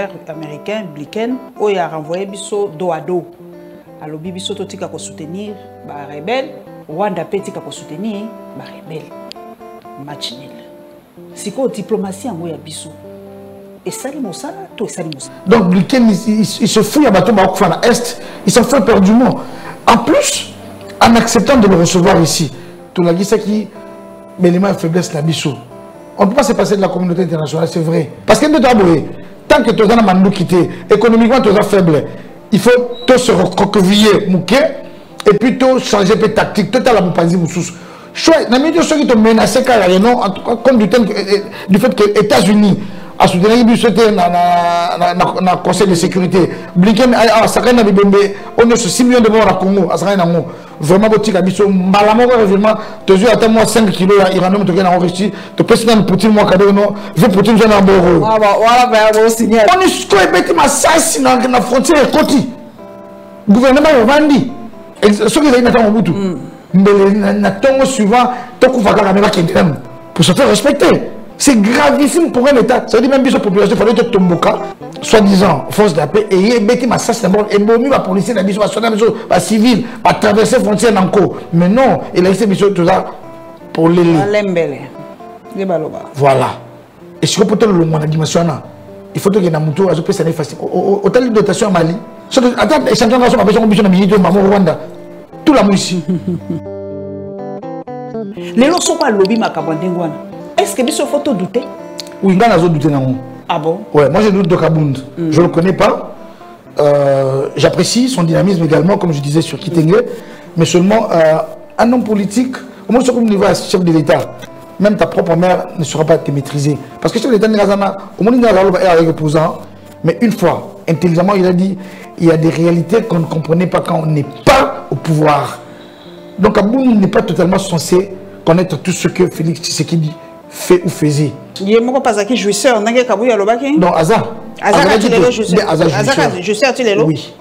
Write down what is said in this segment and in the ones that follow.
secrétaire américain Blinken où il a renvoyé biso dos à dos. Alors biso totika ko soutenir ba rebelle, Rwanda petika ko soutenir ba rebelle. Match nul. Siko diplomatie en ya biso. Et ça les mosala, tout ça les mosala. Donc Blinken il se fouille à bateau Maroc à l'est, il s'en fait perdument. En plus, en acceptant de le recevoir ici, tout la guise qui l'élément de faiblesse la biso. On ne peut pas se passer de la communauté internationale, c'est vrai. Parce que tant que tu as un quitté, économiquement tu es faible, il faut se recroqueviller, et puis changer de tactique, tout à la moupanzi moussous. La média qui te menacent carrément, comme du fait que les États-Unis a soutenu le Conseil de sécurité. Blinken a sakana bibembe, on est sur 6 millions de morts à Congo, à sakana ngo. Vraiment petit kabiso, malamo vraiment, tu as attends moi 5 kilos à Iranium tu gagnes en Russie, tu peux signer Poutine moi cadeau non, je Poutine je n'en boro. Voilà, on signale. On est sur bête ma saisi dans la frontière côté. Gouvernement Rwandi. Ce qui est maintenant au bout. Mais le suivant, pour se faire respecter. C'est gravissime pour un État. Ça veut dire même que la population, il fallait que Tomboka, soi-disant force de la paix, et il y a ma sasse d'abord, et bon, la police, la mission, la civile, à traverser la frontière encore. Mais non, il a laissé tout ça pour les. Voilà. Et si on peut le monde dimension, il faut que les gens aient un peu facile. Autant de dotation à Mali. Attends, les champions nationaux, ils ont besoin de minutes, maman Rwanda. Tout la ici. Les gens sont pas lobby Makabandengwana. Est-ce que vous faut douter? Oui, il y a des doutes. Ah bon? Ouais, moi je doute de Kabound. Je ne le connais pas. J'apprécie son dynamisme également, comme je disais sur Kitenge. Mais seulement un homme politique, au moins sur le niveau chef de l'État, même ta propre mère ne sera pas te maîtriser. Parce que chef de l'État, au moins il y a un opposant. Mais une fois, intelligemment, il a dit il y a des réalités qu'on ne comprenait pas quand on n'est pas au pouvoir. Donc Kabound n'est pas totalement censé connaître tout ce que Félix Tshisekedi fait ou faisait. Il y a un pas qui jouisseur, n'a pas Kabouya Lobaki? Non, Aza. Aza, tu l'es jouisseur. Aza, jouisseur, tu l'es là? Oui.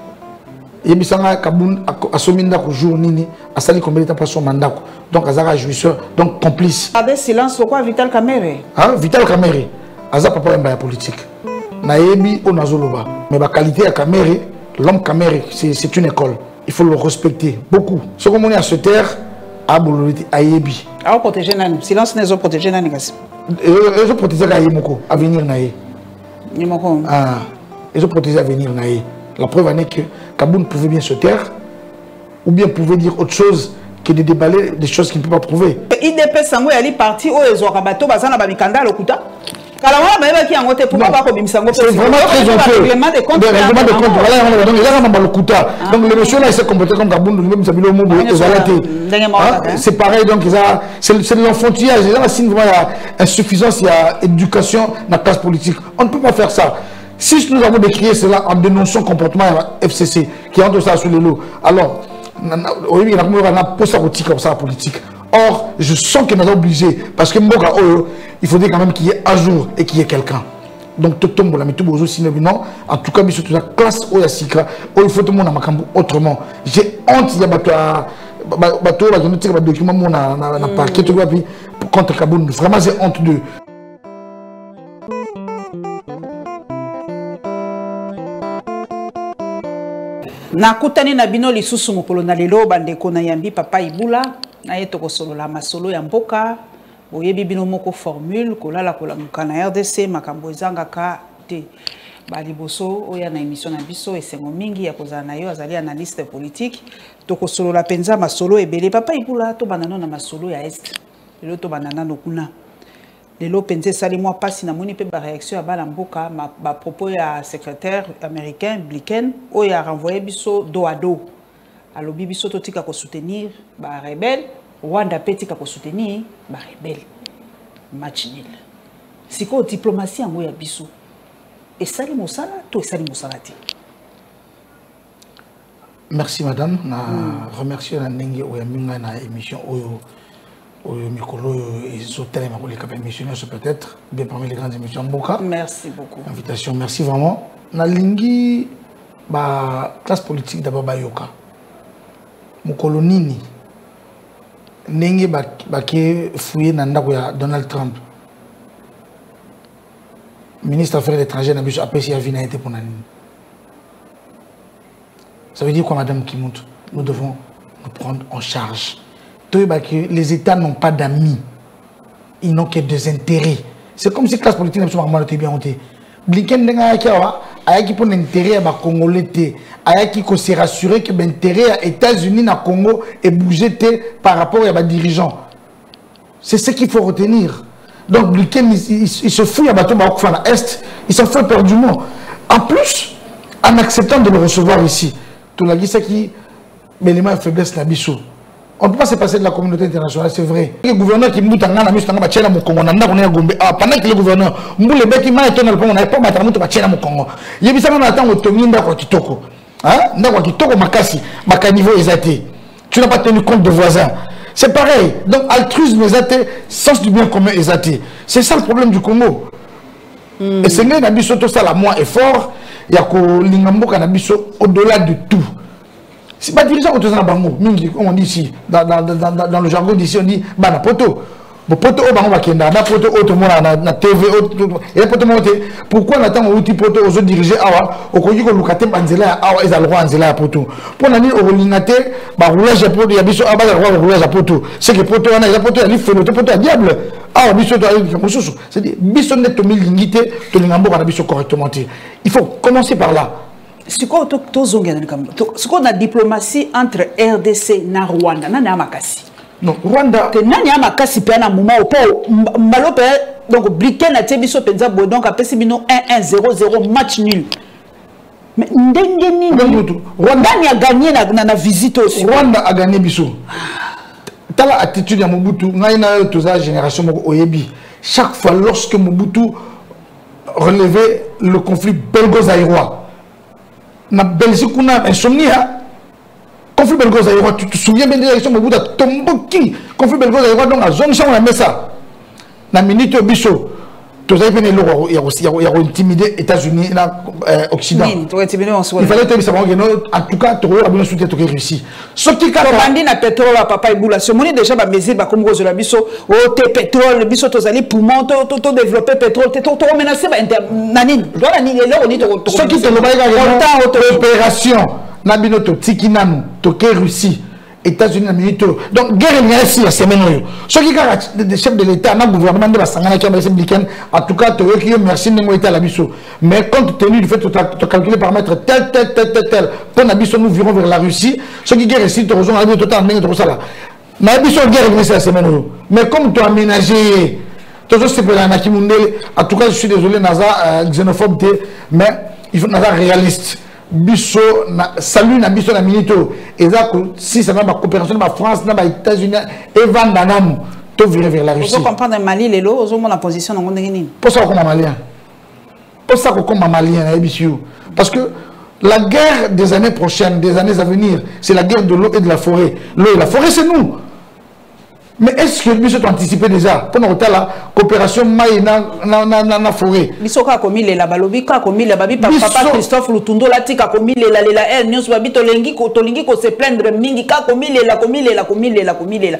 Et puis, Kaboun a son mandat au jour, Nini, a sali combien de temps pour son mandat. Donc, Aza, jouisseur, donc complice. Avec silence, pourquoi Vital Kamere? Hein, Vital Kamere. Aza, papa, un politique. Naebi, on a zoloba. Mais la qualité à Kamere, l'homme Kamere, c'est une école. Il faut le respecter beaucoup. Ce qu'on est à se taire, à Bololiti, à Yebi. À protéger Nani. Silence n'est pas protéger Nani. Ils ont protégé Yemoko, à venir Naé. Yemoko. Ah, ils ont protégé à venir Naé. La preuve en est que Kaboun pouvait bien se taire, ou bien pouvait dire autre chose que de déballer des choses qu'il ne peut pas prouver. IDP Sango est parti où ils ont rabattu Bazana Babikanda Lokuta. C'est vraiment très gentil. Règlement de compte. Voilà, donc le monsieur là, il s'est comporté comme Kaboun, même Sabilo Mobo, c'est pareil, donc c'est l'enfantillage, il y a vraiment insuffisance, il y a éducation dans la classe politique. On ne peut pas faire ça. Si nous avons décrié cela en dénonçant le comportement FCC, qui entre ça sur les lots, alors, il y a un politique. Or, je sens que nous sommes obligés, parce que il faudrait quand même qu'il y ait un jour et qu'il y ait quelqu'un. Donc, tout le monde, non, en tout cas, toute la classe, il faut tout le monde autrement. J'ai honte, il y a des documents contre Kaboun. Vraiment, j'ai honte d'eux. Nakutani na bino lisusu mokolo na lelo bandeko na yambi papa Ibula na yeto kosolo la masolo ya mboka boyebi bino moko formule kolala kolamuka na RDC makambo ezangaka te baliboso oya na émission na biso esengo mingi ya kozala na yo azali analyste politique to kosolo la penza masolo ebele papa Ibula to banano na masolo ya est lelo to banana no kuna lelo penze sali moi pasi na moni pe ba réaction ya bala mboka ba propos ya secrétaire américain Blinken o ya renvoyé biso dos à dos alobi biso to tika ko soutenir ba rebelle Rwanda petika ko soutenir ba rebelle match nul siko diplomatie ngo ya biso et sali mosala to sali mosala ti. Merci madame na remercier na ndenge o ya minga na émission oyo Mikolo et missionnaire peut-être bien parmi les grandes émissions Mboka. Merci beaucoup. Invitation, merci vraiment. Na lingi ba classe politique d'abord bayoka. Mokolo nini ndenge ba ke fouiller na ndako ya Donald Trump. ministre des Affaires étrangères n'a pas apprécié la vie pour Nani. Ça veut dire quoi, Madame Kimoutou? Nous devons nous prendre en charge. Les États n'ont pas d'amis. Ils n'ont que des intérêts. C'est comme si la classe politique n'a pas bien monté. Blinken n'a pas pour l'intérêt à Congolais. Il faut se rassurer que l'intérêt des États-Unis na Congo est bougé par rapport à dirigeants. C'est ce qu'il faut retenir. Donc Blinken, il se fout à l'Est. Il s'en fait perdument. En plus, en acceptant de le recevoir ici, tout le monde qui l'élément de faiblesse n'a pas. On ne peut pas se passer de la communauté internationale, c'est vrai. Le gouverneur qui m'a pendant que le gouverneur m'a dit m'a étonné le n'a pas matériel de Congo. Il y a ça attend autonomie kwa kitoko. Hein? Ndako kitoko makasi, makaniveau exaté. Tu n'as pas tenu compte de voisins. C'est pareil. Donc altruisme exaté, sens du bien commun exaté. C'est ça le problème du Congo. Et c'est là que tout ça la moins effort, il y a que l'ingambo canabiso au-delà de tout. C'est pas dirigeant autour de Bango. On dit ici, dans le jargon d'ici, on dit Bana Poto. Poto au Bango Bakenda, na Poto au monde na TV, et Poto monte. Pourquoi on attend outil Poto aux autres diriger Awa, au Kogi ko Lukate Banzela, Awa et Alroi Anzela Poto. Pour l'année au Lingate, roulage à Poto, il y a biso Abba roulage à Poto. C'est que Poto, on a Poto, il fait le Poto à diable. Ah, biso doit aller comme ça. C'est-à-dire, biso net to milingité, to lingambo on a biso correctement. Il faut commencer par là. Ce qu'on a diplomatie entre RDC et Rwanda, nana makasi. Non, Rwanda. Que nana makasi pe na moment au malope donc Blinken a tebiso penza bo donc apesi bino 1-1-0-0 match nul. Mais ndengeni Rwanda a gagné na visite aussi. Rwanda a gagné biso. Tala attitude ya Mobutu, ngaina toza génération moko oyebi. Chaque fois lorsque Mobutu relevait le conflit belgo-zaïrois, na Belgique on a insomnie. Conflit belgo-zaïrois, tu te souviens bien de l'élection Mobutu a Tomboki. Conflit belgo-zaïrois donc à zone champ on a mis ça. Na minute au biso. Tous avez venu il y a intimidé États-Unis et Occident. Il fallait que ça en tout cas tu aurais bien soutenu que Russie. Ce qui a bandi na pétrole papa Ibula. Ce moni déjà ba mesure ba comme gros la biso o te pétrole biso to zali poumon to développer pétrole to menacer ba nani. Doit nani là on dit to. Ce qui te le bail opération na bino to tikinanu to ke Russie. États-Unis na minute. Donc guerre il y a ici la semaine là. Ce qui a des chefs de l'État, le gouvernement de la Sangana qui a Blinken, en tout cas, tu veux merci de l'État la biso. Mais compte tenu du fait que tu as calculé paramètres tel, pour la biso nous virons vers la Russie. Ce qui guerre ici, tu rejoins la biso total de ça là. Mais la biso guerre il y a la semaine là. Mais comme tu as aménagé, tu as c'est pour la Nakimundele. En tout cas, je suis désolé Naza xénophobe, mais il faut Naza réaliste. Biso salut na biso na minito et ça si ça va ma coopération ma France na États-Unis et vandanam to virer vers la Russie. Vous comprendre Mali les lots aux la position dans ngoni. Pour ça comme malien. Pour ça comme malien na biso parce que la guerre des années prochaines, des années à venir, c'est la guerre de l'eau et de la forêt. L'eau et la forêt c'est nous. Mais est-ce que biso anticipé déjà pour notre la coopération maï na forêt. Biso ka komi le la balobi ka komi le babi papa Christophe Lutundo la tika komi le la news babi to lengi ko se plaindre mingi ka komi le la.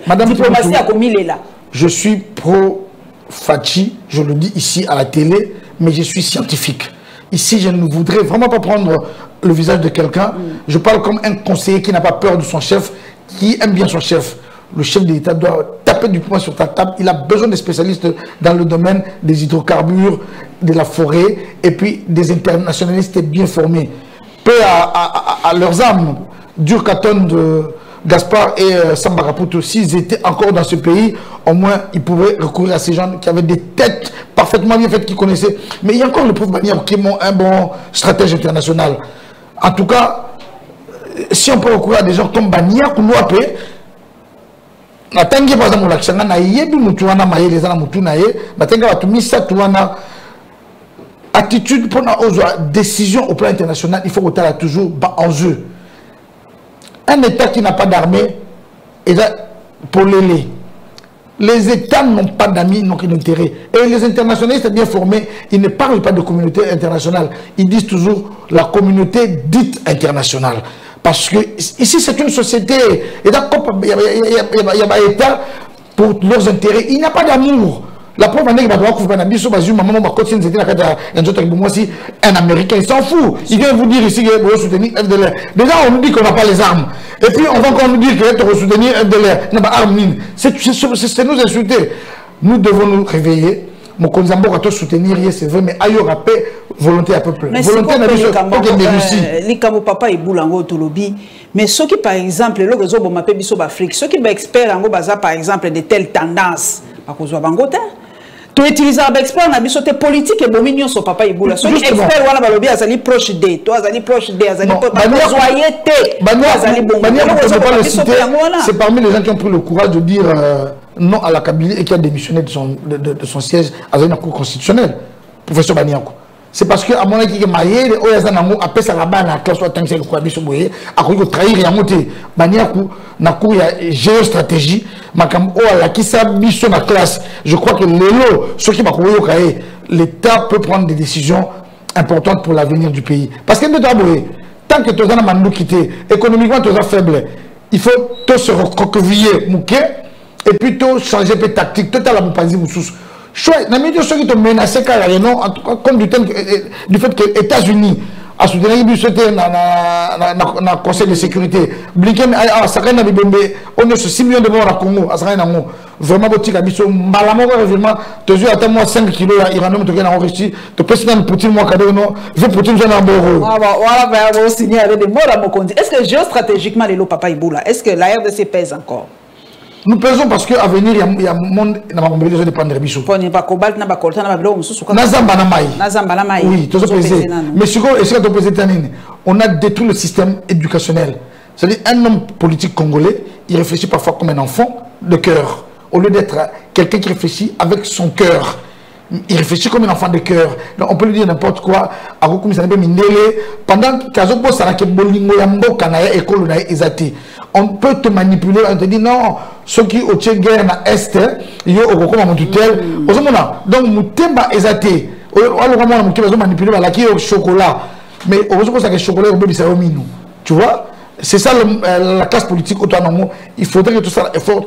Madame diplomatie a komi le la. Je suis pro Fachi, je le dis ici à la télé, mais je suis scientifique. Ici, je ne voudrais vraiment pas prendre le visage de quelqu'un. Je parle comme un conseiller qui n'a pas peur de son chef, qui aime bien son chef. Le chef de l'État doit taper du poing sur ta table. Il a besoin de spécialistes dans le domaine des hydrocarbures, de la forêt, et puis des internationalistes bien formés. Peu à leurs âmes, Durkaton de Gaspard et Sambaraputo, s'ils étaient encore dans ce pays, au moins ils pouvaient recourir à ces gens qui avaient des têtes parfaitement bien faites, qui connaissaient. Mais il y a encore le pauvre Baniab qui est un bon stratège international. En tout cas, si on peut recourir à des gens comme Baniab ou Louapé, natangi par exemple l'action na yebi mutu wana mayele za na mutu na ye natenga batumisa tuwana attitude pour na décision au plan international. Il faut que tu toujours en jeu un État qui n'a pas d'armée et là pour les États n'ont pas d'amis, n'ont qu'un intérêt. Et les internationalistes bien formés, ils ne parlent pas de communauté internationale, ils disent toujours la communauté dite internationale. Parce que ici, c'est une société, et d'accord, il y a État pour leurs intérêts. Il n'y a pas d'amour. La preuve est que un Américain, il s'en fout. Il vient vous dire ici que vous soutenir FDLR. Déjà, on nous dit qu'on n'a pas les armes. Et puis, on va encore nous dire que vous soutenir FDLR. On n'a pas d'armes. C'est nous insulter. Nous devons nous réveiller. Mon Konzambo va soutenir, c'est vrai, mais ailleurs, paix, volonté à peuple. Mais volonté à les papa et boulango tolobi. Mais ceux qui, par exemple, le réseau bon m'appelle biso Afrique, ceux qui sont experts en baza par exemple de telles tendances, pas qu'on soit bangote. Tu utilises un expert na biso te politique et bon mignon son papa et boula. Ceux qui experts wala balobi azali proche de, toi azali proche de, azali c'est parmi les gens qui ont pris le courage de dire non à la Kabylie et qui a démissionné de son siège à la Cour constitutionnelle. Professeur Baniako. C'est parce que à mon avis, Maïe, après ça, la classe soit tangible, quoi, biso boye, à quoi trahir et à monter. Baniako, na quoi il y a géostratégie, makam o la qui sa biso na classe. Je crois que ce qui m'a l'État peut prendre des décisions importantes pour l'avenir du pays. Parce que tant que tu as un mandou quitté, économiquement tu es faible, il faut se recroqueviller, et puis tu changer de tactique, tu as la moupazi moussous. Chouette, ceux qui te menacent carrément, comme du fait que les États-Unis a soutenu le Conseil de sécurité. Blinken a Sakana Bibembe, on est sur 6 millions de morts à Congo, à Sakana. Vraiment, tu as dit que tu as attends 5 kilos d'Iranium, tu as enrichi, tu peux signer un Poutine, moi, cadeau, non, je vais Poutine, j'en ai un bon. Voilà, on va signer avec des morts à Mokondi. Est-ce que géostratégiquement, les lots papa Iboula, est-ce que la RDC pèse encore? Nous pesons parce qu'à venir, il y a un monde qui n'a pas besoin de prendre des bichons. Il n'y a pas de cobalt, il n'y a pas de coltan, il n'y a pas de Nazambanamaï. Oui, tout ça pesé. Mais ce qu'on pesé, on a détruit le système éducationnel. C'est-à-dire, un homme politique congolais, il réfléchit parfois comme un enfant de cœur. Au lieu d'être quelqu'un qui réfléchit avec son cœur. Il réfléchit comme un enfant de cœur. Donc on peut lui dire n'importe quoi. Pendant on peut te manipuler, on te dit non, ceux qui ont une guerre dans l'Est, ils ont un tutelle. Donc, nous sommes exatés. On manipuler le chocolat. Mais on que le chocolat est tu vois, c'est ça la classe politique. Il faudrait que tout ça effort.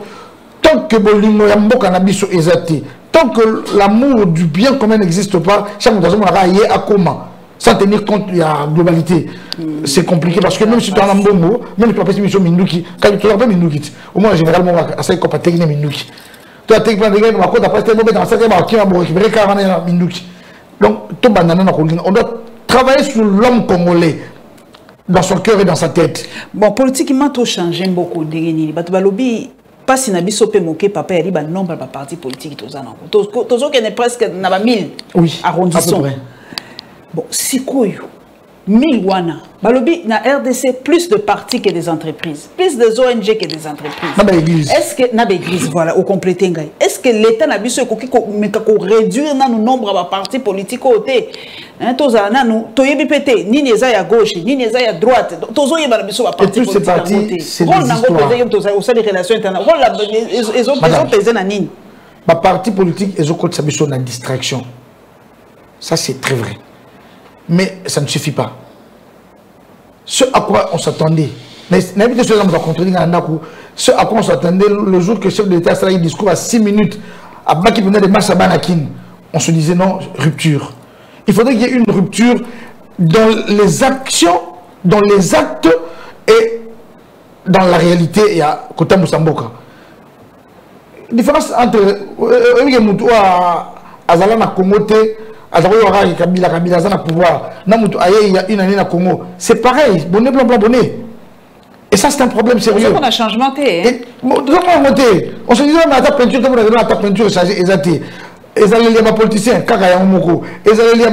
Tant que Bolingo Yambo Cannabis est exaté, tant que l'amour du bien commun n'existe pas, chaque fois qu'on a à comment sans tenir compte de la globalité. C'est compliqué parce que même si tu as un bon mot, même si tu as pas mission Minduki, quand tu as pas Minduki, au moins généralement, ça est pas technique Minduki. Tu as technique Minduki, mais quand tu as pas technique dans ça, tu as récupérer 40 Minduki. Donc, on doit travailler sur l'homme congolais, dans son cœur et dans sa tête. Bon, politiquement, tout change beaucoup. Pas si Nabiso peut moquer papa, il y a nombre de partis politiques. Tous ceux qui sont presque 1000 arrondissements. Bon, si quoi 1000 wana. Balobi na RDC plus de partis que des entreprises, plus des ONG que des entreprises. Est-ce que na église voilà au compléter ngai. Est-ce que l'État na biso ko réduire na nombre de partis politiques côté hein toza na nous toyebi pété ni neza ya gauche ni neza ya droite tozo yeba na biso ba partis politiques c'est des histoires. Au sein des relations internationales ils ont pesé na nini ba parti politique ils ont côté sa biso na distraction. Ça c'est très vrai. Mais ça ne suffit pas. Ce à quoi on s'attendait, ce à quoi on s'attendait le jour que le chef de l'État a eu un discours à 6 minutes, à Baki venait de marche à Banakin, on se disait non, rupture. Il faudrait qu'il y ait une rupture dans les actions, dans les actes et dans la réalité. Il y a Kota Moussamboka. La différence entre Azalana Komote, c'est pareil, bonnet blanc blanc bonnet. Et ça c'est un problème sérieux. On a changement on se disait mais ta peinture, ta peinture changé exacté. Les alliés politiciens, kaka ya moko. Les alliés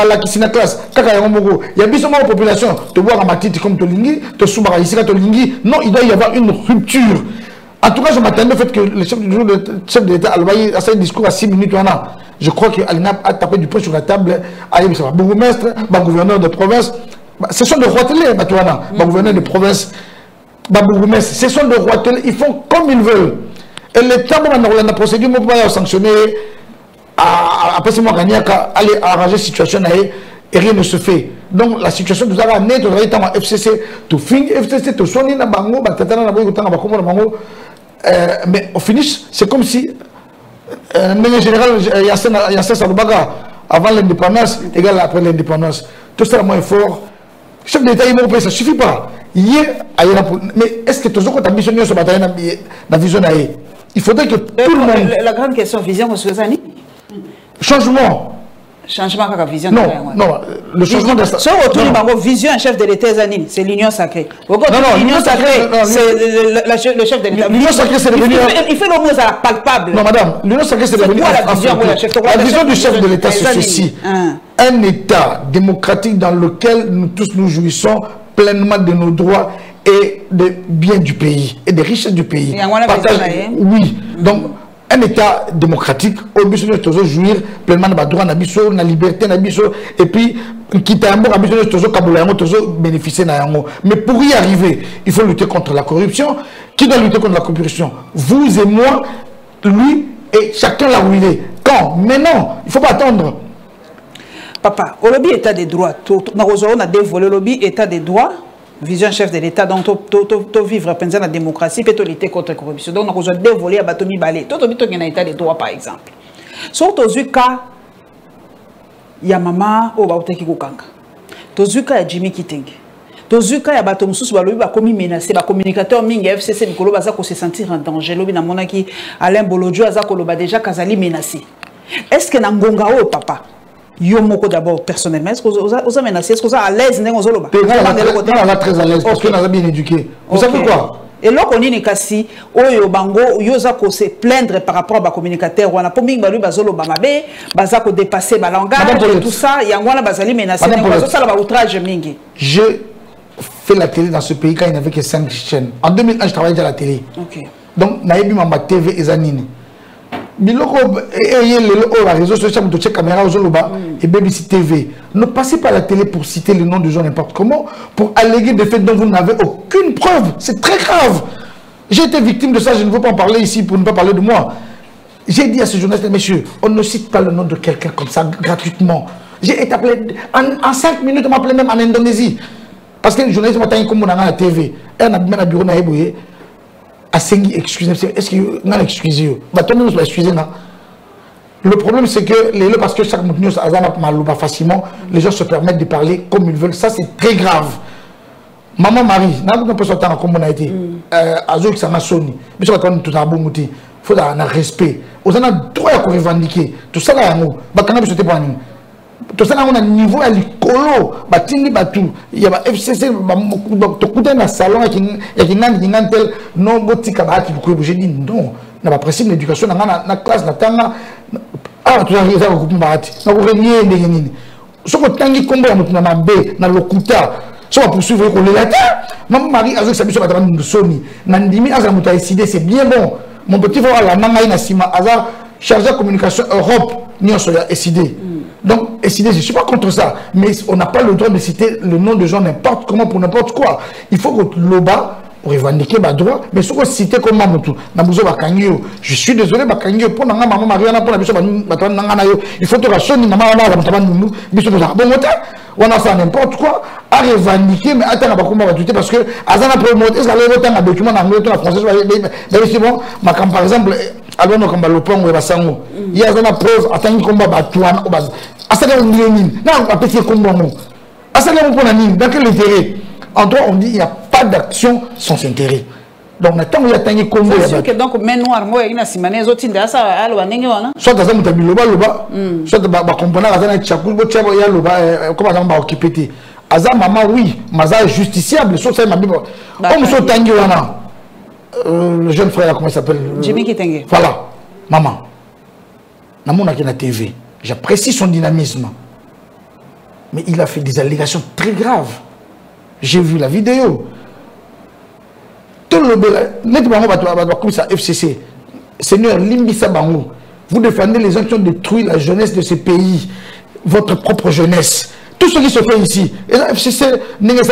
la kisina classe, kaka ya moko. Il y a bien la population te voir à ma tête comme Tolingi, te soubara ici Tolingi. Non, il doit y avoir une rupture. En tout cas, je m'attendais au fait que le chef de l'État a fait un discours à 6 minutes. Je crois qu'Alina a tapé du poing sur la table. Bourgmestre, gouverneur de province. Ce sont des rois télé, gouverneur de province. Bourgmestre, ce sont des rois télé. Ils font comme ils veulent. Et l'État, la procédure, on peut sanctionner. Après, c'est moi qui aller arranger la situation et rien ne se fait. Donc, la situation nous a amené à FCC, tout fin FCC, tout soigner na bango, mais au finish, c'est comme si En général, Yassine Salobaga, avant l'indépendance, égal après l'indépendance. Tout ça, moins fort. Chef d'État, ça ne suffit pas. Mais est-ce que toujours quand tu as missionné sur la vision, il faudrait que tout le monde... La grande question, vision, c'est ça. Changement. Changement de vision. Non, le changement de ça. Si on retourne à vision, un chef de l'État, c'est l'Union sacrée. Non, l'Union sacrée, c'est le chef de l'État. L'Union sacrée, c'est devenu... Il fait le mot palpable. Non, madame, l'Union sacrée, c'est devenu... La vision du chef de l'État, c'est ceci. Un État démocratique dans lequel nous tous nous jouissons pleinement de nos droits et des biens du pays et des richesses du pays. Oui, donc... Un État démocratique, au besoin de jouir pleinement de la droit, de la liberté, et puis quitter un bon bénéficier. Mais pour y arriver, il faut lutter contre la corruption. Qui doit lutter contre la corruption? Vous et moi, lui et chacun là où il est. Quand? Mais non, il ne faut pas attendre. Papa, au lobby État des droits, on a dévoilé le lobby État des droits. Vision chef de l'État, donc tu vivre dans la démocratie, puis tu lutter contre la corruption. Donc, on a dévolé à Batomi Balé. Tu as un État des droits, par exemple. Surtout, tu as cas, il y a maman ou Bauteki Kukanga. Tu as cas, il y a Jimmy Kitenge. Tu as cas, il y a Batomi Souss, il y a menacé, il communicateur Ming, FCC, Nicolo Bazako se sentir en danger. Il y a Alain Bolodjo, Azako déjà Kazali menacé. Est-ce que Nangonga, papa? Yo moko d'abord personnellement, est-ce que vous avez menacé, est-ce que vous êtes à l'aise? Non, on est très à l'aise parce qu'on a bien éduqué. Vous savez quoi? Et là, on est kasi, oyo bango, yoza ko se plaindre par rapport à communicateur, on a pas mis balu bazolo bamabe, bazako dépasser ba langage, tout ça, yangwana bazali menacé, ça la outrage mingi. Je fais la télé dans ce pays quand il n'y avait que 5 chaînes. En 2001, je travaillais déjà à la télé. Donc, naïbi mamba TV et zanini. Biloko et les réseaux sociaux, les caméras et BBC TV. Ne passez pas à la télé pour citer le nom de gens n'importe comment, pour alléguer des faits dont vous n'avez aucune preuve. C'est très grave. J'ai été victime de ça, je ne veux pas en parler ici pour ne pas parler de moi. J'ai dit à ce journaliste, monsieur, on ne cite pas le nom de quelqu'un comme ça gratuitement. J'ai été appelé, en 5 minutes, on m'a appelé même en Indonésie. Parce que le journaliste m'a dit comme on a la TV. Et on a bien un bureau à Éboué. Est-ce que vous avez excusé? Le problème, c'est que parce que chaque news a facilement, les gens se permettent de parler comme ils veulent. Ça, c'est très grave. Maman Marie, n'a pas sorti comme on a été. Azo qui s'en soni. Mais ça va tout un bon mouti. Il faut un respect. Vous en avez droit à revendiquer. Tout ça là, nous. Bakana bi pas nous. Tout ça là, on a un niveau à l'écolo. Batini batu. Il y a FCC. Tu coûtes dans le salon et qui n'a tel non botika bati pour que j'ai dit non. Na ba principe l'éducation na classe na tanga. Ah tu as réalisé au groupe bati. Na ko renier ndenge nini. Soko tangi kombo ya mutu na mabe na lokuta. So va poursuivre ko lelata. Maman Marie avec sa biso batana ndusoni. Na ndimi aza mutu a décidé c'est bien bon. Mon petit frère la nanga ina sima aza chargé de communication Europe ni on soit décidé. Donc, je ne suis pas contre ça, mais on n'a pas le droit de citer le nom de gens n'importe comment pour n'importe quoi. Il faut que l'OBA revendiquer ma droit, mais ce qu'on cite comme Mamoutou, je suis désolé, pour maman Mariana, pour la mission, il faut que la chaîne, maman, on a fait n'importe quoi à revendiquer, mais attends, parce que Azana promote, est-ce qu'elle a un document en anglais, en français, par exemple, alors nous comme le pont ou la sango il y a une preuve attendre combat batouan au base asala on dit non on peut faire combat non asala on prend nini dans quel intérêt en droit on dit il n'y a pas d'action sans intérêt donc maintenant il y a tangi combat c'est que donc mais noir moi ina simane zotinda ça alo ndenge wana soit dans un tabiloba loba soit ba comprendre azana chakou bo chabo ya loba comment ça va occuper aza maman oui maza justiciable soit ça m'a dit comme so tangi wana le jeune frère, comment il s'appelle? Jimmy Kitenge. Voilà, maman. Namon a la TV. J'apprécie son dynamisme. Mais il a fait des allégations très graves. J'ai vu la vidéo. Tout le comme ça, FCC. Seigneur, Limbissa Bango, vous défendez les gens qui ont détruit la jeunesse de ce pays, votre propre jeunesse. Tout ce qui se fait ici, et là, FCC, même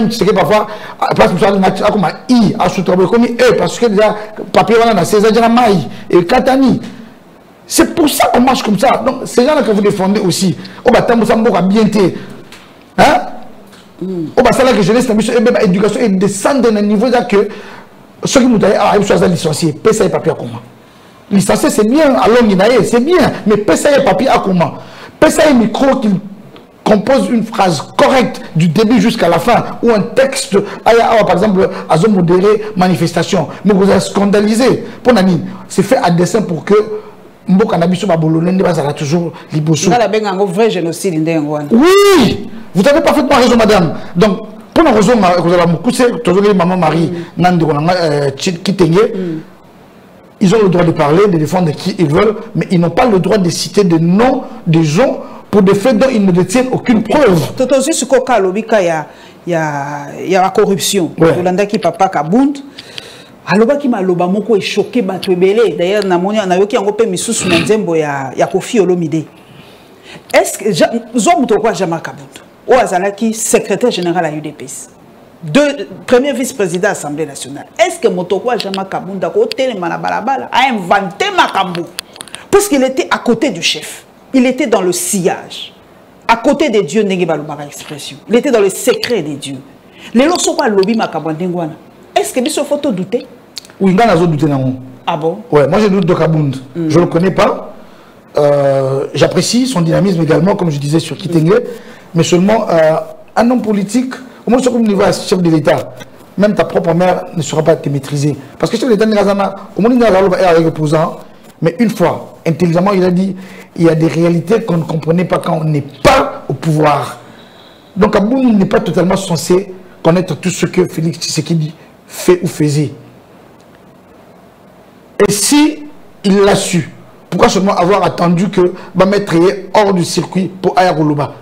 ce que parfois, parce que ça a comme I, à sous-travail comme E, parce que déjà, papier, on a 16 ans, maï, et Katani. C'est pour ça qu'on marche comme ça. Donc, ces gens-là que vous défendez aussi, on va t'embaucher bien été. Hein? On va savoir que jeunesse, l'éducation est descendre d'un niveau que ceux qui nous disent, ah, ils sont licenciés, paye ça et papier à comment. Licencié, c'est bien, alors c'est bien. Mais PSA papier à comment? PSA micro qu'il compose une phrase correcte du début jusqu'à la fin, ou un texte, par exemple, à zone modérée, manifestation. Mais vous avez scandalisé. Pour Nani, c'est fait à dessein pour que Mboka Nabiso Babolone va toujours liboso. Vrai génocide. Oui, vous avez parfaitement raison, madame. Donc, pour la raison, vous avez beaucoup maman Marie Kitenge. Ils ont le droit de parler, de défendre qui ils veulent, mais ils n'ont pas le droit de citer des noms des gens pour des faits dont ils ne détiennent aucune preuve. Tout aussi, ce qu'il y a la corruption. Yolanda qui papa Kabund. Aloba qui m'a loba moko est choqué bato belé. D'ailleurs, na yoki ango pe misusu na nzembo ya Kofi Olomide. Est-ce que Zombo quoi Jama Kabund? Ou azalaki secrétaire général à UDPS. Premier vice-président de l'Assemblée nationale. Est-ce que Motokwa Jama Kabunda a inventé Makambo? Puisqu'il était à côté du chef. Il était dans le sillage. À côté des dieux, expression. Il était dans le secret des dieux. Les lois sont pas lobby Makambo. Est-ce que il faut douter? Oui, il y a douté. Ah bon? Ouais, moi je doute de Kabund. Je ne le connais pas. J'apprécie son dynamisme également, comme je disais sur Kitenge. Mais seulement un homme politique. Au moins, sur le niveau chef de l'État, même ta propre mère ne sera pas te maîtriser. Parce que chef de l'État, au moins, il a avec opposant. Mais une fois, intelligemment, il a dit il y a des réalités qu'on ne comprenait pas quand on n'est pas au pouvoir. Donc, Aboun n'est pas totalement censé connaître tout ce que Félix Tshisekedi fait ou faisait. Et si il l'a su, pourquoi seulement avoir attendu que Bamet est hors du circuit pour Ayaroloba?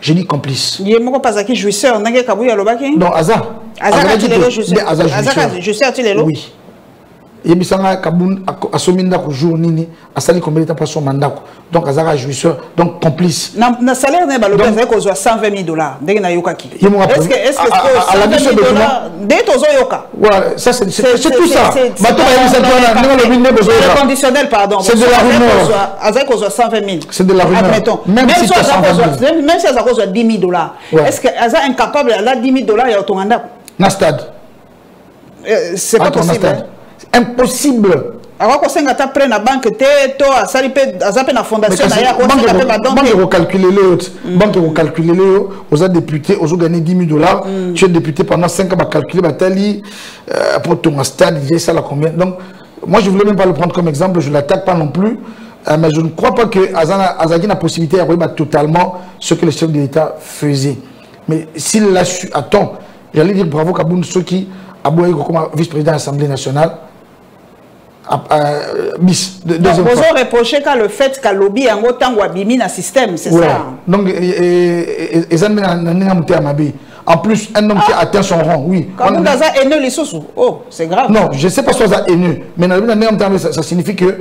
J'ai dit complice. Il y a pas qui jouisseur, n'a pas non, Aza. Jouisseur, tu l'es là. Oui. Il y a Kaboun à son mandat au jour nini, à sali combien de temps son mandat. Donc Aza jouisseur, donc complice. Na salaire n'est pas le bien qu'on soit 120 000 $. Dès na yoka qui. Est-ce que 120 000 $? Dès tozo yoka. Voilà, ça c'est tout ça. Le conditionnel, pardon. C'est de la rumeur. Aza qu'on soit 120 000. C'est de la rumeur. Même si Aza qu'on soit 10 000 $. Est-ce que Aza incapable à 10 000 $? Il y a ton mandat. Na stade. C'est pas possible. Impossible. Alors qu'on s'est prêt à la banque, à la fondation, banque vous calculez les banque vous calculez les aux députés, aux gagné 10 000 $. Tu es député pendant 5 ans, à calculer Batali pour ton stade, il y a ça là combien. Donc, moi je voulais même pas le prendre comme exemple, je l'attaque pas non plus, mais je ne crois pas que Azagi a la possibilité de totalement ce que le chef de l'État faisait. Mais s'il l'a su à temps, j'allais dire bravo Kaboun Soki, Aboué comme vice-président de l'Assemblée nationale. Bis. Vous avez reproché le fait que le lobby a autant abîmé le système, c'est ça? Donc, en plus, un homme qui atteint son rang, oui. Quand vous avez haineux les sous, oh, c'est grave. Non, je ne sais pas si vous avez haineux, mais ça signifie que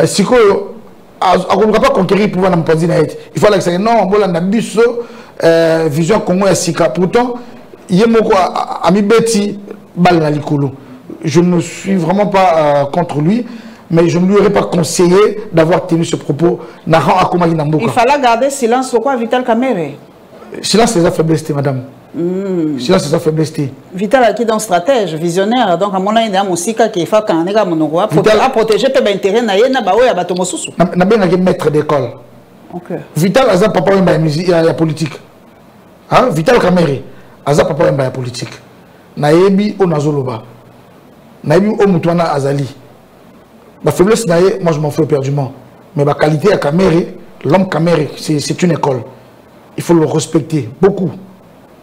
si on ne va pas conquérir le pouvoir dans le pays, il faut que non, on a vision Congo et Sika. Pourtant, il y a ami Betty Balalikolo. Je ne suis vraiment pas contre lui, mais je ne lui aurais pas conseillé d'avoir tenu ce propos. Il fallait garder silence. Pourquoi Vital Kamere? Silence, c'est sa faiblesse, madame. Silence, c'est sa faiblesse. Vital est un stratège, visionnaire. Donc, à mon avis, il y a un musique qui fait qu'un gars a protégé l'intérêt de maître d'école. Vital a papa il y a politique. Vital Kamere a papa il y a politique. Naebi Onazoloba. Naïbi Omutwana Azali. La faiblesse, moi je m'en fais éperdument. Mais la qualité à Kamere, l'homme Kamere, c'est une école. Il faut le respecter beaucoup.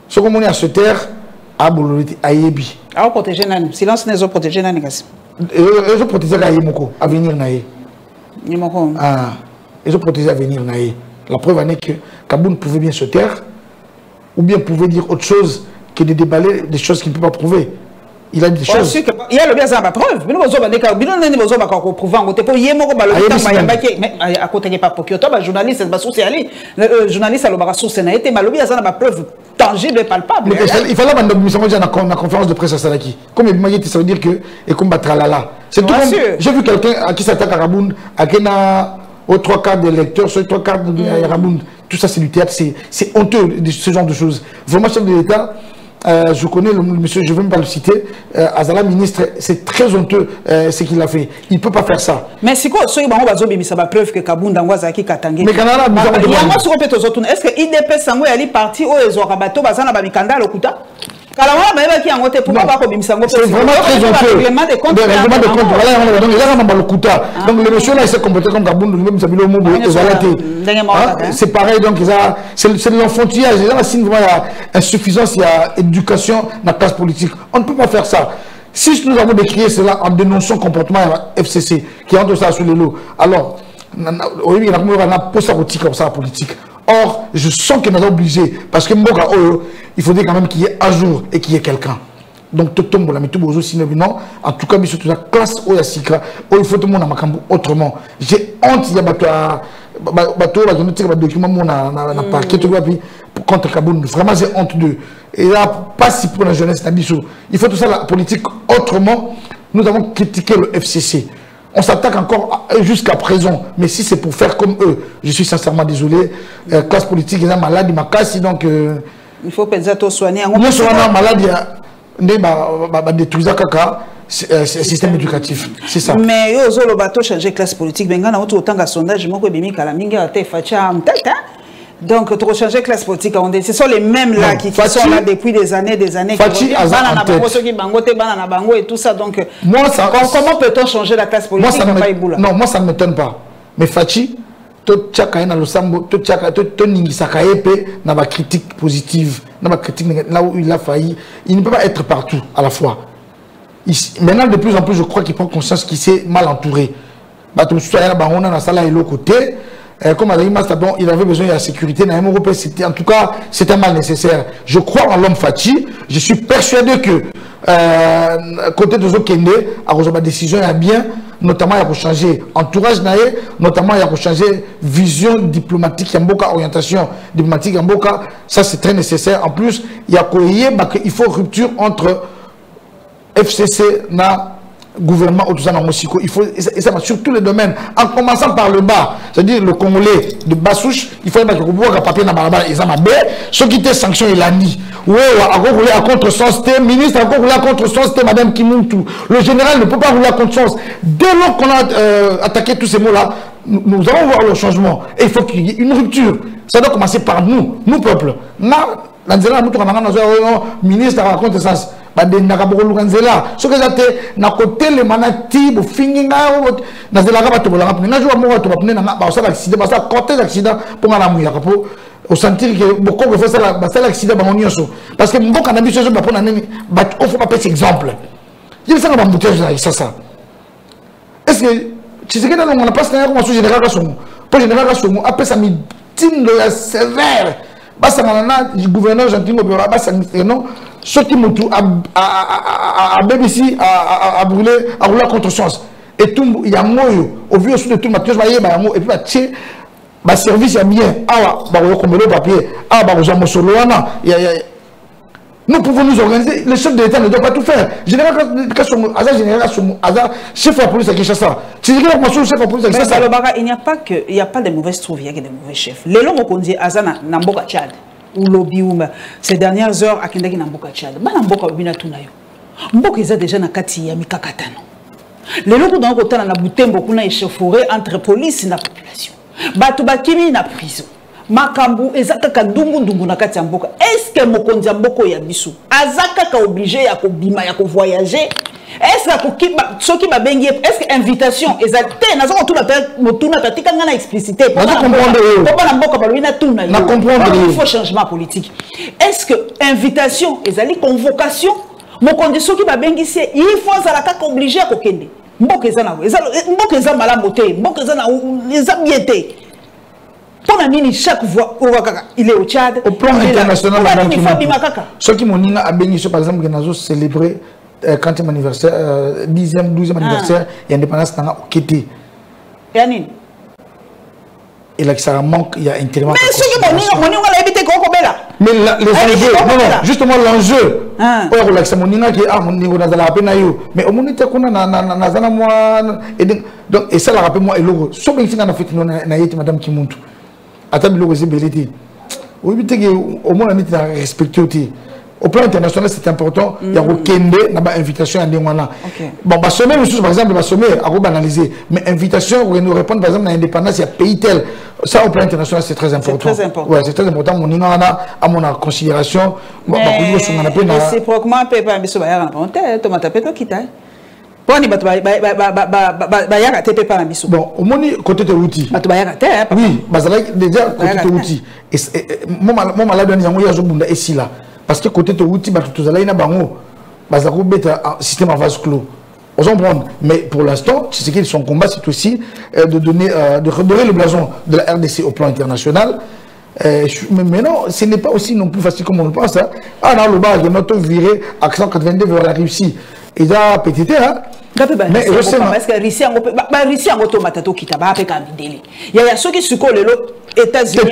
Ce qu'on est à se taire, à Boloriti, à Yebi. À protéger Nani. Silence n'est pas protégé Nani. Ils ont protégé à Yemoko, à venir Naïe. Yemoko. Ils ont protégé à venir Naïe. La preuve en est que Kaboun pouvait bien se taire, ou bien pouvait dire autre chose que de déballer des choses qu'il ne peut pas prouver. Il a des choses. Il y a le bien ça ma preuve. Mais nous avons des cas. Nous avons prouvé en côté pour Yemoko mais à côté pas pour Kyoto, journaliste, c'est socialiste. Journaliste à l'obara source n'a été mal bien ça ma preuve tangible et palpable. Il fallait que nous sommes dans la conférence de presse à Salaki. Comme il m'a dit, ça veut dire que et combattre là. C'est tout. J'ai vu quelqu'un à qui s'attaque à Raboun, à qui n'a aux 3/4 des lecteurs, sur les 3/4 de Raboun. Tout ça c'est du théâtre, c'est honteux de ce genre de choses. Vraiment chef de l'État. je connais le monsieur, je ne vais même pas le citer, Azala ministre, c'est très honteux ce qu'il a fait. Il ne peut pas faire ça. Mais c'est quoi ce qui ça va preuve que Kabunda Ngwazaki Katangi. Mais Canada, est-ce que IDP Sango est parti au Ezorabato Bazana Bamikanda Lokuta? C'est vraiment très honteux. Le règlement de compte, voilà, donc il a le Kuta. Donc le monsieur là, il s'est comporté comme Kabunda, c'est pareil, donc c'est l'enfantillage. Il y a insuffisance, il y a éducation dans la classe politique. On ne peut pas faire ça. Si nous avons décrié cela en dénonçant le comportement FCC qui entre ça sur le lot, alors il y a un politique. Or, je sens qu'il est obligé, parce que il faudrait quand même qu'il y ait un jour et qu'il y ait quelqu'un. Donc, tout le monde, en tout cas, surtout la classe où il y a Sikra, où il faut tout le monde autrement. J'ai honte, il y a des documents contre Kaboun. Vraiment, j'ai honte d'eux. Et là, pas si pour la jeunesse, il faut tout ça, la politique autrement. Nous avons critiqué le FCC. On s'attaque encore jusqu'à présent. Mais si c'est pour faire comme eux, je suis sincèrement désolé. Classe politique, ils sont malades, ils m'ont cassé. Donc, il faut peut-être soigner. Nous sommes malades, il y a détruire le système éducatif. C'est ça. Mais ils ont changé classe politique. Mais quand on a autant de sondages, donc, tu as changé classe politique. Ce sont les mêmes là qui sont là depuis des années. Et tout ça. Donc, comment peut-on changer la classe politique? Non, moi ça ne m'étonne pas. Mais Fachi, tu as critique positive, là où il a failli. Il ne peut pas être partout à la fois. Maintenant, de plus en plus, je crois qu'il prend conscience qu'il s'est mal entouré. Comme il avait besoin de la sécurité, en tout cas, c'était mal nécessaire. Je crois en l'homme Fachi. Je suis persuadé que côté de Zokende, à la décision, il y a bien, notamment il y a changer entourage, notamment il y a changer vision diplomatique, il y a beaucoup orientation diplomatique, ça c'est très nécessaire. En plus, il y a qu'il faut rupture entre FCC et gouvernement au il faut, et ça va sur tous les domaines, en commençant par le bas, c'est-à-dire le Congolais de Bassouche, il faut que le papier dans la et ça m'a bien, ceux qui étaient sanctionnés, il a dit, ouais, à contre-sens, ministre, à contre-sens, madame Kimuntu, le général ne peut pas rouler à contre-sens. Dès lors qu'on a attaqué tous ces mots-là, nous allons voir le changement, et il faut qu'il y ait une rupture. Ça doit commencer par nous, peuple. Ministre à contre-sens. Ce que j'ai na côté le manati bu finginga na zela ka batobola na jour mo bato bapne na ba osala accident ba sa côté d'accident pour na muya pour au sentir que beaucoup que fait ça ba ça l'accident ba nyonso parce que mboka na biso ba pona nini ba on faut pas passer exemple il ça ba mbouteuse ça est-ce que tu sais que dans on a pas ça comme sous général Kasongo pour général Kasongo après ça mi tindo sévère ba ça na gouverneur gentiment ba ça non ceux qui m'ont à BBC à brûler à rouler contre sens et tout il y a moi au vu aussi de tout Mathieu et puis bah tiens bah service a bien ah bah on comme le papier ah bah on solo nous pouvons nous organiser. Le chef de l'État ne doit pas tout faire. Général chef de la police à Kinshasa. Il n'y a pas de mauvaises trouves, il y a que de mauvais chefs. Les gens qui disent Azana Namboka Tchad ou lobby ces dernières heures à Kendaki Namboka Tchad. Namboka Obina Tunayo. Mboka ils ont déjà na kati ya mikakatano. Les gens qui ont côté na Butembo kuna échauffouré entre police et la population. Batu bakimi na prison. Makambu ezaka kadungu na kati ya mboka. Est-ce que mokonzi ya mboko ya biso azaka ka obligé ya ko bima ya ko voyager? Est-ce que soki ba bengi est-ce que invitation ezate nazo ko tuna motuna tatika ngana explicité pour comprendre na mboka balina tuna yo. Il faut changement politique. Est-ce que invitation ezali convocation mokonzi soki ba bengi c'est il faut za la ka obligé ya ko kende. Mboka ezana mboka ezana malamu te, mboka ezana ezamiete. Chaque fois, il est au Tchad. Au plan international, ceux qui m'ont dit à Béni, par exemple, qu'ils ont célébré 40e anniversaire, 10e, 12e anniversaire, et l'indépendance n'a pas quitté. Et là, ça manque, il y a intérêt. Mais ceux qui m'ont dit, mais les enjeux, non, justement l'enjeu. Et ça, la rappelle-moi, et madame Kimuntu. Attends, le beliti. Oui, au moins, on a respecté. Au plan international, c'est important. Il y a une invitation à Ndengwana. Bon, bah, sommet, par exemple, va sommet, à banaliser. Mais invitation, pour nous répondre, par exemple, à l'indépendance, il y a pays tel. Ça, au plan international, c'est très important. C'est très important. Ouais, c'est très important. Mon Ingana, à mon considération, c'est pour comment peut pas me sauver en tête, tomate péto quitte. Bon, au moins, côté de l'outil. Oui, déjà, côté de l'outil. Mon malade, il y a ici là. Parce que côté de l'outil, tu as un système en vase clos. Mais pour l'instant, son combat, c'est aussi de redorer le blason de la RDC au plan international. Mais non, ce n'est pas aussi non plus facile comme on le pense. Ah non, le bas, il y a notre viré accent 82 vers la Russie. Il a pété, hein? Mais je sais parce que Russie en automatato qui t'a fait candidé. Il y a ceux qui se collent les États-Unis.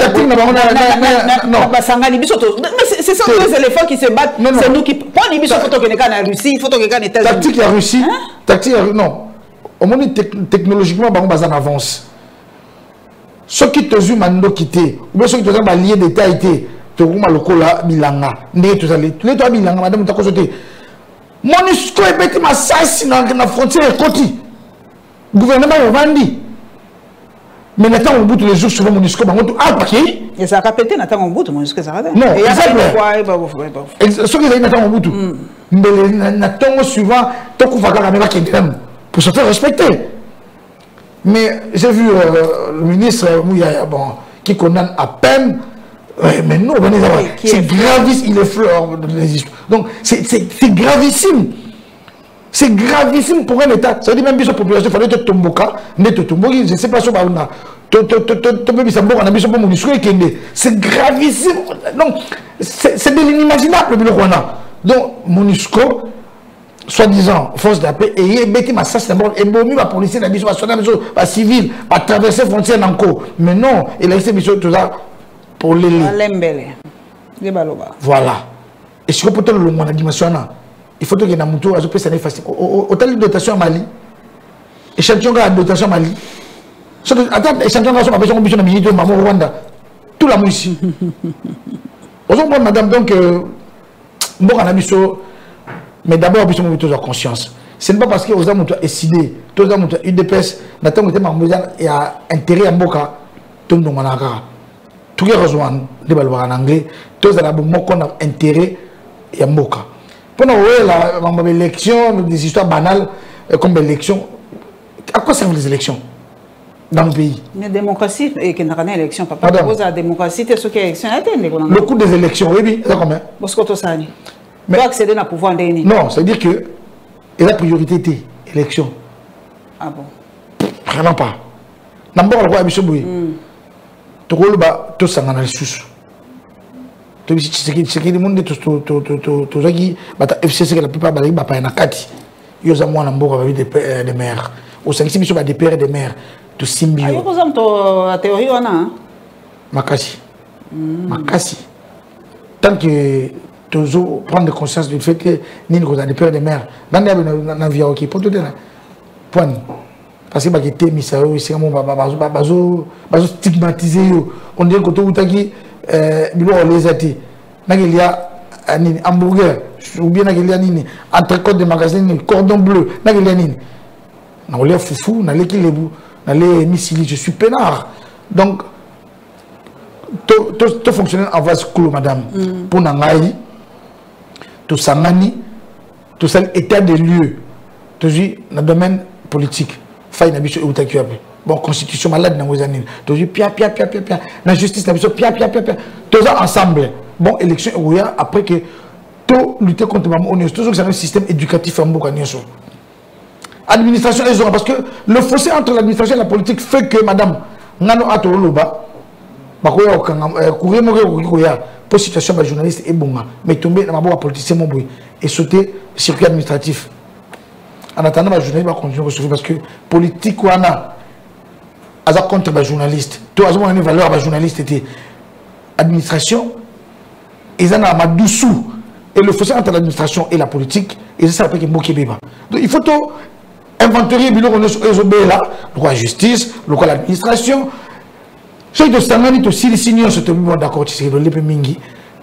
Non, c'est ça les éléphants qui se battent. C'est nous qui prend les photos que les gars en Russie, photos que les gars en États-Unis. Tactique la Russie, tactique non. Au moins technologiquement, on en avance. Ceux qui te zoom mando quitté, ou bien ceux qui te zoom lié d'état été, te rouma le cola bilanga. Né tous allés, tous les trois bilanga, madame ta côté. MONUSCO est bête ma sasse dans la frontière côté. Gouvernement est vendu. Mais maintenant on bout tous les jours sur MONUSCO, bah on ah paquet. Et ça a pété n'attend on bout MONUSCO ça va. Non, exactement. Ce qui est n'attend on bout. Mais n'attend souvent tant qu'on va garder la caméra pour se faire respecter. Mais j'ai vu le ministre bon, qui condamne à peine. Ouais, mais non, c'est gravissime, il est fleur de l'histoire. Donc, c'est gravissime. C'est gravissime pour un État. Ça veut dire même que la population, il fallait te tomber, je ne sais pas si on a. C'est gravissime. Donc, c'est de l'inimaginable. Donc, MONUSCO, soi-disant, force de la paix, et il ma ça, c'est d'abord, et bon, la police, la mission, la civile, à traverser les frontières encore. Mais non, il a laissé mission tout ça. Pour les voilà. Et si on peut le monde dimension, il faut que y ait un mouton à ce facile. Autant de dotation à Mali, échantillon de dotation à Mali. Attends, échantillon de dotation à Mali, maman Rwanda. Tout la mousse. Aujourd'hui, madame, donc, bon, on a mis ça, mais d'abord, on a mis ça en conscience. Ce n'est pas parce que aux hommes ont décidé, tous les hommes ont eu des pièces, il y a intérêt à Mboka, tout le monde a tout les rejoindre les balles en anglais, tous les gens qui ont intérêt à Mboka. Pendant l'élection, des histoires banales comme l'élection, à quoi servent les élections dans le pays? La démocratie, et qu'il n'y a pas d'élection, papa, la démocratie, c'est ce qui est élection. Le coût des élections, oui, c'est combien? Parce que tu sais, tu dois accéder au pouvoir d'Eni. Non, c'est-à-dire que la priorité était l'élection. Ah bon? Vraiment pas. D'abord, le roi Abissou Bouye. Tu vois, tu sais, on a les sous. Tu sais, c'est que le monde, tu sais, FCC, la plupart des gens, pas un akati. Ils ont moins d'ambord des maires. Au sein de des pères et des mères. Tu symbio. Ah, par exemple, la théorie, on a. Makasi. Makasi. Tant que tu prends conscience du fait que nous avons des pères et des mères, dans la vie, ok, pour tout dire, point. Parce que les thèmes, c'est stigmatisé. On dirait que tout les athées. Il y a un hamburger, ou bien il y a un entrecôte de magasin, cordon bleu. Il y a un les foufou, les missiles, je suis peinard. Donc, tout fonctionne en vase clos, madame. Pour Nangaï, tout Sangani, tout ça, état des lieux, tout dans le domaine politique. Faille n'a biso utakiwa bon constitution malade na wezanine to pia la justice n'a biso pia tous ensemble bon élection ouya après que tout lutter contre maman on est toujours c'est un système éducatif en Mboka nyonso administration et parce que le fossé entre l'administration et la politique fait que madame ngano atoloba bakoya okanga courir mokoya pour situation ba journaliste et bonga mais tomber na mabo politicien moboy et sauter circuit administratif. En attendant, les journalistes vont continuer à souffrir parce que politique, on a contre les journalistes. Tout le monde a une valeur les journalistes. Administration, ils ont un dessous. Et le fossé entre l'administration et la politique, ils savent que c'est un donc il faut tout inventorier le droit à la justice, le droit à l'administration. Ceux qui sont d'accord,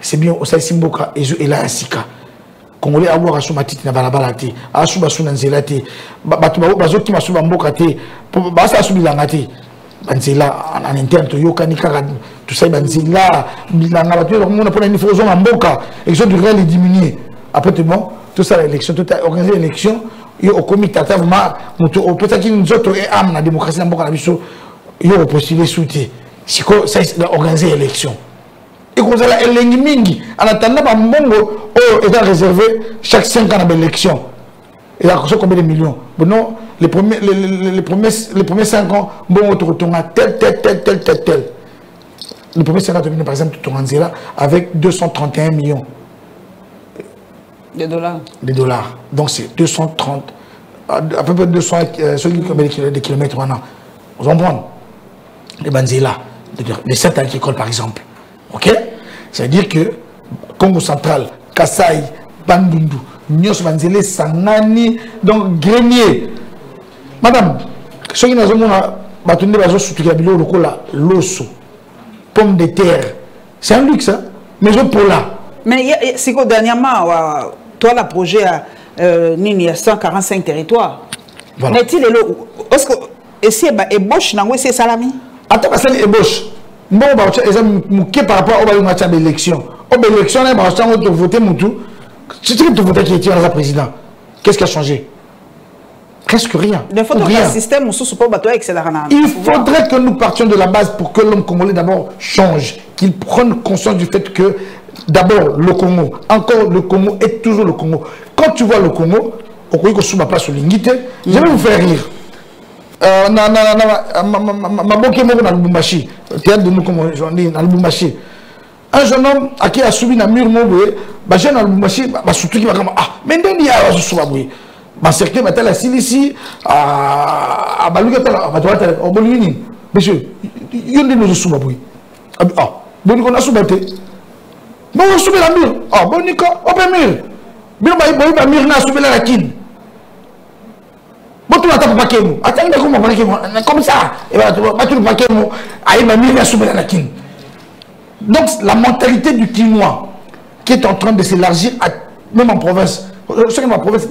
c'est bien, ça est Mboka, et là, Sika. Congolais avoir à matiti na balabala te a suba suna nzela te bato bazo ki masuba mboka te ba sa subi langa te banzela en interne to yokani kaka tout ça banzela bilanga bato on a pona ni fozo mboka et ils ont dû les diminuer après tout ça l'élection tout organiser l'élection et au comité vraiment moto peut-être qu'ils nous autres et am na démocratie na mboka na biso yo postuler souté siko ça organiser l'élection. Et qu'on a l'élection mingi, en attendant, Mbongo est réservé chaque 5 ans à l'élection. Et là, combien de millions? Bon, non, les premiers 5 ans, Mbongo te retourne à tel. Les premiers 5 ans, par exemple, tu te là avec 231 millions. De dollars. De dollars. Donc c'est 230, à peu près 200 de kilomètres maintenant. Vous comprenez? Les Banzela, les 7 agricoles par exemple. Ok? C'est-à-dire que Congo central, Kasaï, Bandundu, Nyos Banzele, Sangani, donc Grenier. Madame, ce qui nous a battu bazo soutenir bilo lokola loso, pomme de terre. C'est un luxe, hein? Mais je pour là. Mais c'est que dernièrement, toi, le projet a 145 territoires. Voilà. Mais est-ce que si ébauche, c'est salami? Attends, parce que ébauche. Bon, par rapport à l'élection. L'élection, on a voté Moutou. C'est ce que tu votais qui était dans la président. Qu'est-ce qui a changé? Presque rien. Il faudrait que le système, il faudrait que nous partions de la base pour que l'homme congolais d'abord change, qu'il prenne conscience du fait que d'abord le Congo, encore le Congo est toujours le Congo. Quand tu vois le Congo, au Congo, sous ma place sur l'ingité, je vais vous faire rire. Un jeune homme à qui a subi un mur mobile, jeune homme surtout qui va comme ah mais il y a subi bah cercle bah la silici à baluga à bolini monsieur il y a des choses subi ah bon qu'on a subi bon on subi la mur ah bon nico open mur bien bah mur na subi la kin. Bon, tu n'as pas de attends, comme ça. Et bien, tu n'as pas de donc, la mentalité du Kinois qui est en train de s'élargir, même en province. Je sais que ma province,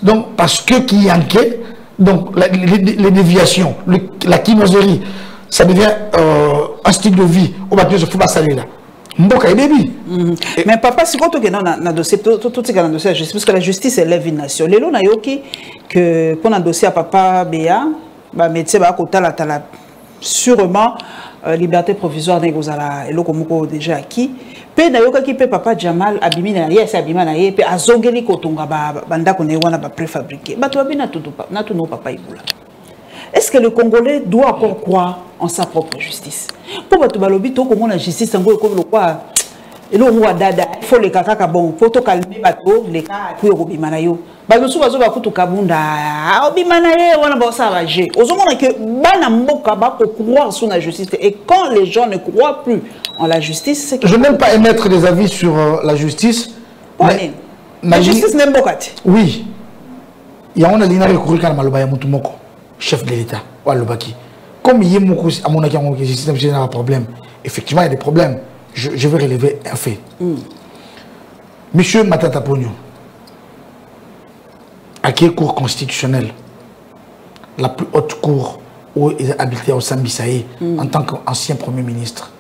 donc, parce que qui y a donc, les déviations, la kinoiserie, ça devient un style de vie. On va dire, je ne faut pas saluer là. Mais papa, si tu as dossier, tout ce dossier la justice, parce que la justice élève une nation. Les lois que pour un dossier à papa Béa, métier va côté la sûrement liberté provisoire négociala et l'okomoko déjà acquis. Pe nayoka qui peut papa Jamal abimina yes abimana ye pe azongeli kotonga banda konewana ba préfabriqué. Ba toi bina tout papa Ibula. Est-ce que le Congolais doit encore croire en sa propre justice? Pour que tu balobi to comment la justice en comme le quoi et le roi dada il faut les kaka bon faut to calmer bato les cas pour obimana yo. Ba so bazo ba kutu kabunda obimana ye wana ba ça va j'ai. Ozomona que bana mboka ba ko croire sur la justice et quand les gens ne croient plus en la justice c'est que je n'aime pas émettre des avis sur la justice. Mais la justice n'aime pas. Oui. Il y a on a l'inare courir quand maloba ya mutu moko. Chef de l'État, comme il y a un problème, effectivement il y a des problèmes. Je vais relever un fait. Monsieur Matata Pogno, à quelle cour constitutionnelle, la plus haute cour où il est habité au Sambisaï en tant qu'ancien Premier ministre,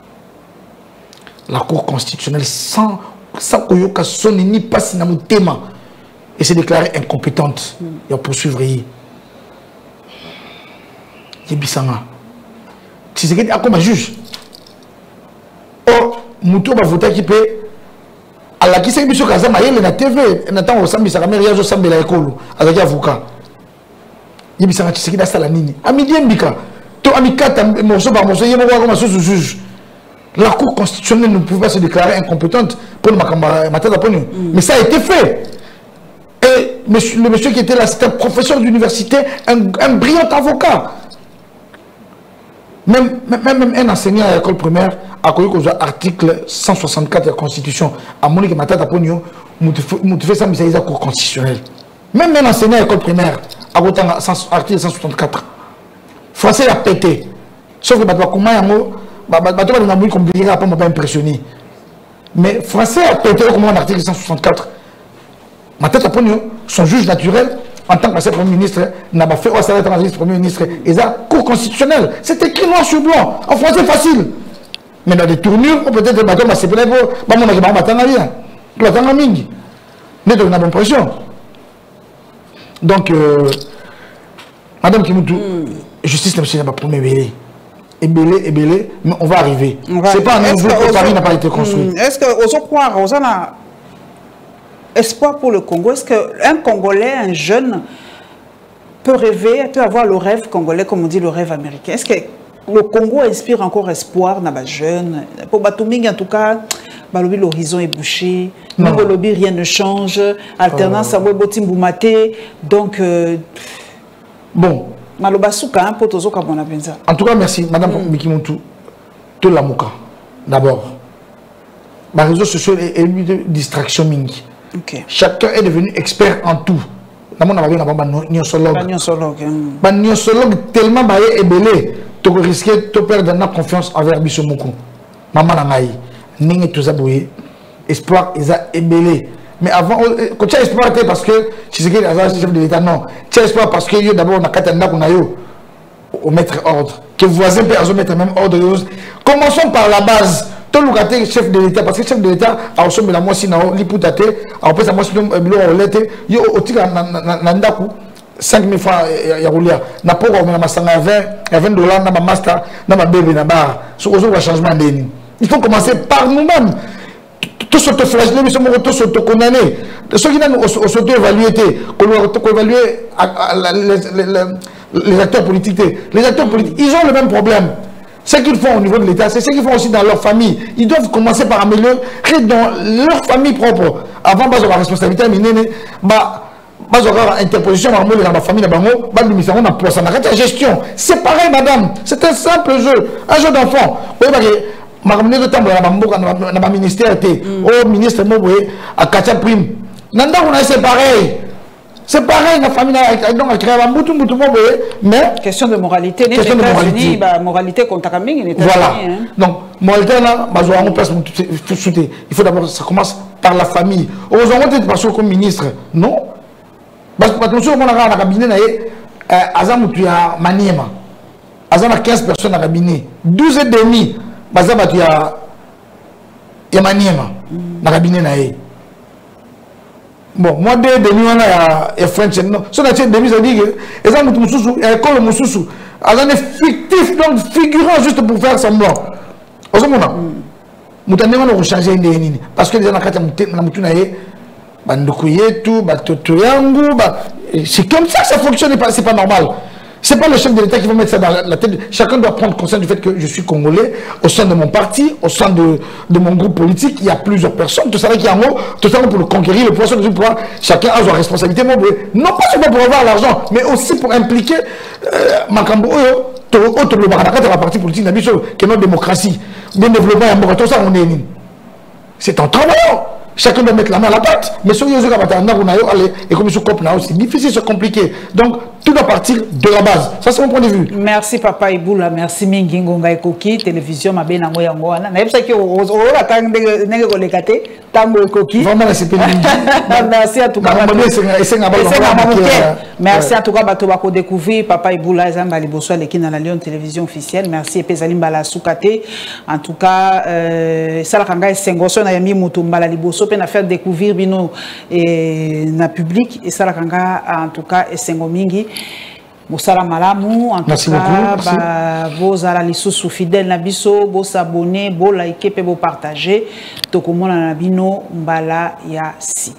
la cour constitutionnelle sans Oyoka sonne ni pas si tema et s'est déclarée incompétente. Il va poursuivre. Si c'est comme un juge. Oh, Moutou va voter qui peut. À la qui s'est mis sur Kazama, il est na TV. Il attend au Sambi Saramé, il y a au Sambi la école. Avec avocat. Il y a un qui a la nini. Amidi Mbika. To Amikata, morceau par morceau, il y a un comme un juge. La Cour constitutionnelle ne pouvait pas se déclarer incompétente pour Matata Pogno. Mais ça a été fait. Et le monsieur qui était là, c'était un professeur d'université, un brillant avocat. Même un enseignant à l'école primaire a connu l'article 164 de la Constitution. À Monique Matata Pogno, nous fait ça, mais c'est la Cour constitutionnelle. Même un enseignant à l'école primaire a voté l'article 164. Français a pété. Sauf que comment bateau va nous compliquer après m'a pas impressionné. Mais français a pété comme un article 164. Ma tête après son juge naturel en tant que premier ministre n'a pas fait au salaire de premier ministre et ça cour constitutionnel. C'est écrit noir sur blanc en français facile. Mais dans des tournures peut-être le bateau m'a séparé pour mon agent m'attendre rien. Tu l'attends mingi. Mais donc on a bonne pression. Donc Madame Kimoutou, justice n'a pas promis belé. Et belé, mais on va arriver. C'est pas un nouveau que Paris n'a pas été construit. Est-ce que vous croire, vous avez espoir pour le Congo? Est-ce qu'un Congolais, un jeune, peut rêver, peut avoir le rêve congolais, comme on dit, le rêve américain? Est-ce que le Congo inspire encore espoir dans les jeunes? Pour Batuming, en tout cas, l'horizon est bouché. Lobby, rien ne change. Alternance à Botimboumate. Donc, bon. En tout cas, merci, Madame Mikimotou. Tout l'amour. D'abord, les réseaux sociaux et de distraction. Chacun est devenu expert en tout. Un niosologue tellement ébélé, tu risques de perdre la confiance envers Bissomoko. Maman Nangaï, Ning et tout ça, espoir, ils ont ébélé. Mais avant, quand tu as espoir, c'est parce que tu sais que le chef de l'État, non. Tu as espoir parce que d'abord, on a Katanda qu'on a eu au maître ordre. Que voisin peut mettre même ordre. Commençons par la base. Tout le chef de l'État, parce que le chef de l'État a reçu la moitié de l'hypothèque, a fait sa moitié de l'hypothèque, il y a aussi 5 000 francs, il y a roulé. N'a pas eu 20 dollars, n'a pas master, n'a pas bébé, n'a pas. Sur le changement d'année. Il faut commencer par nous-mêmes. Tout s'auto-flageller, mais tous s'auto-condamner. Ceux qui nous s'auto-évaluer, qu'on évalue les acteurs politiques. Les acteurs politiques, ils ont le même problème. Ce qu'ils font au niveau de l'État, c'est ce qu'ils font aussi dans leur famille. Ils doivent commencer par améliorer dans leur famille propre. Avant, ils ont la responsabilité, ils ont interposition dans la famille, la gestion. C'est pareil, madame. C'est un simple jeu. Un jeu d'enfant. Ma ramené de temps dans ma ministère au ministre à Katia Prime. C'est pareil. C'est pareil, la famille a créé un bouton, mais question de moralité. Question de moralité. Moralité contre Kaming. Voilà. Donc, moralité là, il faut d'abord ça commence par la famille. Heureusement, on est passé comme ministre, non? Parce que nous sommes dans le cabinet, Azam tu as Maniema. Azam a 15 personnes dans le cabinet, 12 et demi. Bazaba tu as Maniema dans le cabinet. Bon, moi, des demi, on a French. Non, ce n'est pas demi, ça dit que les gens sont école Moussoussou. Ils sont fictifs, donc figurants juste pour faire semblant. Au moment où on a changé parce que les gens c'est comme ça que ça fonctionne, c'est pas normal. C'est pas le chef de l'État qui va mettre ça dans la tête. Chacun doit prendre conscience du fait que je suis congolais, au sein de mon parti, au sein de mon groupe politique, il y a plusieurs personnes. Tout ça qui est en haut, tout ça pour le conquérir, le poisson de pouvoir. Chacun a sa responsabilité. Non pas seulement pour avoir l'argent, mais aussi pour impliquer Makambo, la partie politique, qui est notre démocratie, bien développement, tout ça, on est. C'est en travaillant. Chacun doit mettre la main à la pâte. Mais si c'est difficile, c'est compliqué. Donc, tout doit partir de la base. Ça, c'est mon point de vue. Merci, Papa Iboula. Merci, Mingi Ngonga Ekoki. Télévision, ma belle Angoya Ngoana. Merci à tout cas. Merci à tout cas. Bato bako découvrir Papa Iboula Ezamba Liboso Lekina la Lyon télévision officielle. Merci et Pesalim Bala Soukate. En tout cas, Salakanga Sengoso na yami Mutumbala Liboso pe na faire découvrir bino et na public et Salakanga en tout cas et Sengomingi. Moussala Malamu, en tout cas, vos alalisous fidèles Nabiso, vos abonnés, vos likés, vos partagés. Tokomona Nabino Mbala ya Sima.